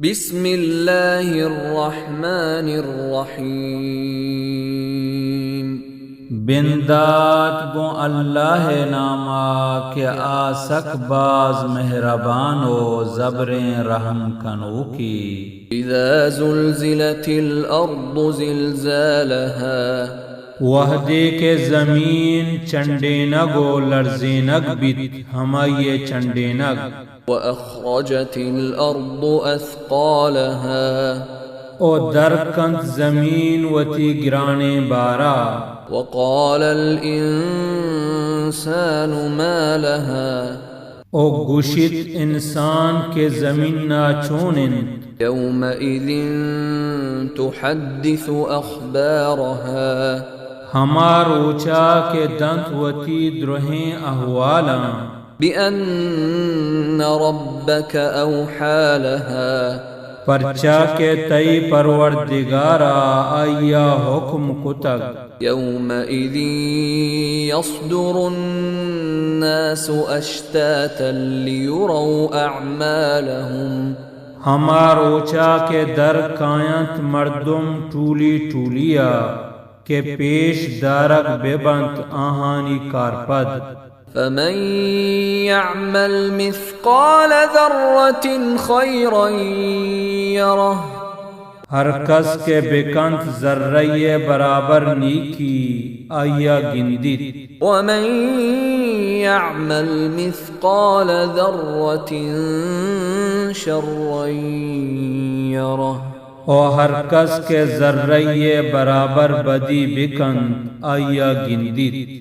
بسم اللہ الرحمن الرحیم بندات بو اللہ نامہ کہ آسک باز مہربان و زبریں رحم کنو کی۔ اذا زلزلت الارض زلزالها وحدے کے زمین چنڈینگ و لرزینگ بیت ہمائیے چنڈینگ۔ واخرجت الارض اثقالها او درکند زمین وتی گرانے بارا۔ وقال الانسان ما لها او گوشت انسان کے زمین نا چونن۔ يومئذ تحدث اخبارها ہمار اوچا کے دنت وتی درہیں احوالاں۔ بأن ربك أوحى لها پرچا کے تئی پروردگارا آیا حکم کتگ۔ يومئذ يصدر الناس أشتاتا ليروا أعمالهم ہمار اوچا کے در کائنت مردم ٹولی ٹولیا کہ پیش دارک بے بنت آہانی کارپد۔ فمن يعمل مثقال ذرة خيرا يره ہر کس کے بکند ذرہ برابر نیکی آیا گندید۔ ومن يعمل مثقال ذرة شرا يره اور ہر کس کے ذرہ برابر بدی بکند آیا گندید۔